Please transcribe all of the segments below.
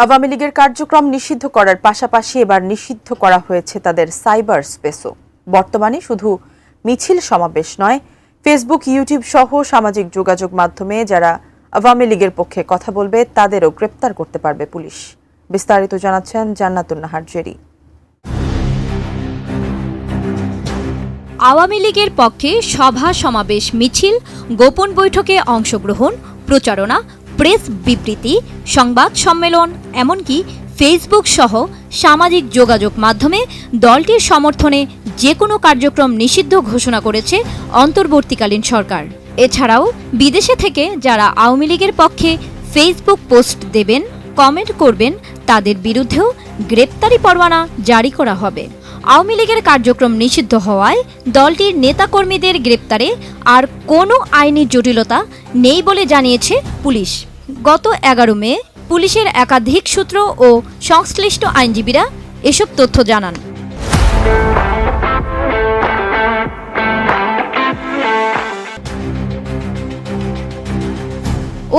আওয়ামী লীগের কার্যক্রম নিষিদ্ধ করার পাশাপাশি এবার নিষিদ্ধ করা হয়েছে তাদের সাইবার স্পেসও। বর্তমানে শুধু মিছিল সমাবেশ নয়, ফেসবুক, ইউটিউব সহ সামাজিক যোগাযোগ মাধ্যমে যারা আওয়ামী লীগের পক্ষে কথা বলবে তাদেরও গ্রেপ্তার করতে পারবে পুলিশ। বিস্তারিত জানাচ্ছেন জান্নাতুন নাহার জেরি। আওয়ামী লীগের পক্ষে সভা, সমাবেশ, মিছিল, গোপন বৈঠকে অংশগ্রহণ, প্রচারণা, প্রেস বিবৃতি, সংবাদ সম্মেলন, এমনকি ফেসবুক সহ সামাজিক যোগাযোগ মাধ্যমে দলটির সমর্থনে যে কোনো কার্যক্রম নিষিদ্ধ ঘোষণা করেছে অন্তর্বর্তীকালীন সরকার। এছাড়াও বিদেশে থেকে যারা আওয়ামী লীগের পক্ষে ফেসবুক পোস্ট দেবেন, কমেন্ট করবেন, তাদের বিরুদ্ধেও গ্রেপ্তারি পরোয়ানা জারি করা হবে। আওয়ামী লীগের কার্যক্রম নিষিদ্ধ হওয়ায় দলটির নেতাকর্মীদের গ্রেপ্তারে আর কোনো আইনি জটিলতা নেই বলে জানিয়েছে পুলিশ। গত 11 মে পুলিশের একাধিক সূত্র ও সংশ্লিষ্ট আইনজীবীরা এসব তথ্য জানান।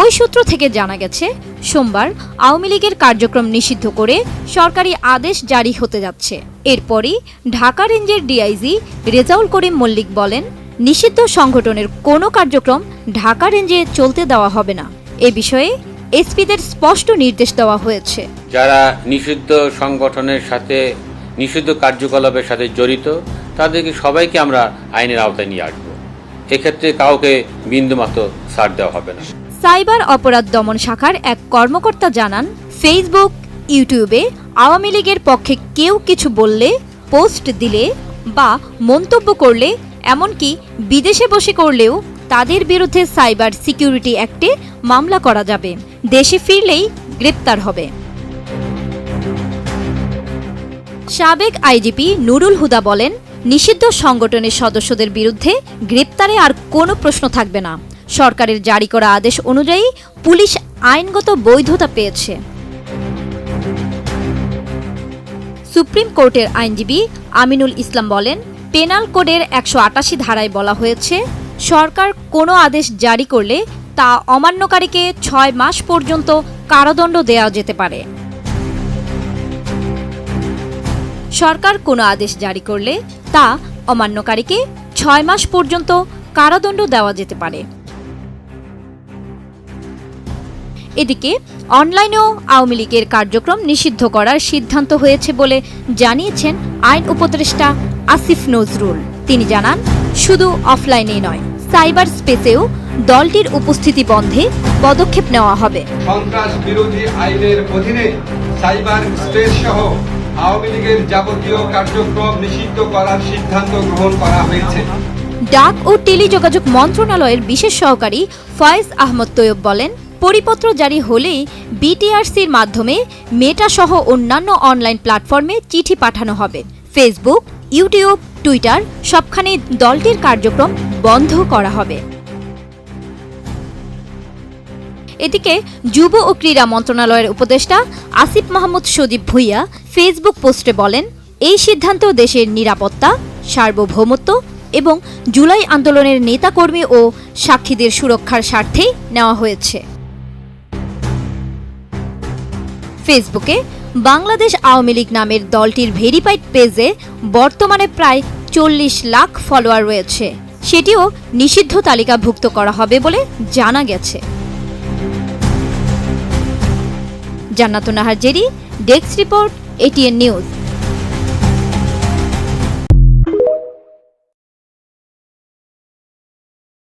ওই সূত্র থেকে জানা গেছে, সোমবার আওয়ামী লীগের কার্যক্রম নিষিদ্ধ করে সরকারি আদেশ জারি হতে যাচ্ছে। এরপরই ঢাকা রেঞ্জের ডিআইজি রেজাউল করিম মল্লিক বলেন, নিষিদ্ধ সংগঠনের কোনো কার্যক্রম ঢাকা রেঞ্জে চলতে দেওয়া হবে না। এ বিষয়ে এসপিদের স্পষ্ট নির্দেশ দেওয়া হয়েছে। যারা নিষিদ্ধ সংগঠনের সাথে, নিষিদ্ধ কার্যকলাপের সাথে জড়িত, তাদেরকে সবাইকে আমরা আইনের আওতায় নিয়ে আসবো। এক্ষেত্রে কাউকে বিন্দুমাত্র ছাড় দেওয়া হবে না। সাইবার অপরাধ দমন শাখার এক কর্মকর্তা জানান, ফেসবুক, ইউটিউবে আওয়ামী লীগের পক্ষে কেউ কিছু বললে, পোস্ট দিলে বা মন্তব্য করলে, এমনকি বিদেশে বসে করলেও তাদের বিরুদ্ধে সাইবার সিকিউরিটি অ্যাক্টে মামলা করা যাবে। দেশে ফিরলেই গ্রেপ্তার হবে। সাবেক আইজিপি নুরুল হুদা বলেন, নিষিদ্ধ সংগঠনের সদস্যদের বিরুদ্ধে গ্রেপ্তারে আর কোনো প্রশ্ন থাকবে না। সরকারের জারি করা আদেশ অনুযায়ী পুলিশ আইনগত বৈধতা পেয়েছে। সুপ্রিম কোর্টের আইনজীবী আমিনুল ইসলাম বলেন, পেনাল কোডের 188 ধারায় বলা হয়েছে, সরকার কোনো আদেশ জারি করলে তা অমান্যকারীকে 6 মাস পর্যন্ত কারাদণ্ড দেওয়া যেতে পারে। সরকার কোনো আদেশ জারি করলে তা অমান্যকারীকে 6 মাস পর্যন্ত কারাদণ্ড দেওয়া যেতে পারে। এদিকে অনলাইনেও আওয়ামী লীগের কার্যক্রম নিষিদ্ধ করার সিদ্ধান্ত হয়েছে বলে জানিয়েছেন আইন উপদেষ্টা আসিফ নজরুল। তিনি জানান, শুধু অফলাইনেই নয়, সাইবার স্পেসেও দলটির উপস্থিতি বন্ধে পদক্ষেপ নেওয়া হবে। সন্ত্রাস বিরোধী আইনের অধীনে সাইবার স্পেস সহ আওয়ামী লীগের যাবতীয় কার্যক্রম নিষিদ্ধ করার সিদ্ধান্ত গ্রহণ করা হয়েছে। ডাক ও টেলিযোগাযোগ মন্ত্রণালয়ের বিশেষ সহকারী ফয়েজ আহমদ তৈয়ব বলেন, পরিপত্র জারি হলেই বিটিআরসির মাধ্যমে মেটা সহ অন্যান্য অনলাইন প্ল্যাটফর্মে চিঠি পাঠানো হবে। ফেসবুক, ইউটিউব, টুইটার সবখানে দলটির কার্যক্রম বন্ধ করা হবে। এদিকে যুব ও ক্রীড়া মন্ত্রণালয়ের উপদেষ্টা আসিফ মাহমুদ সজীব ভুইয়া ফেসবুক পোস্টে বলেন, এই সিদ্ধান্ত দেশের নিরাপত্তা, সার্বভৌমত্ব এবং জুলাই আন্দোলনের নেতাকর্মী ও সাক্ষীদের সুরক্ষার স্বার্থেই নেওয়া হয়েছে। ফেসবুকে বাংলাদেশ আওয়ামী লীগ নামের দলটির ভেরিফাইড পেজে বর্তমানে প্রায় 40 লাখ ফলোয়ার রয়েছে। সেটিও নিষিদ্ধ তালিকাভুক্ত করা হবে বলে জানা গেছে। জান্নাতুন Nahar Jerry, desk report, ATN news.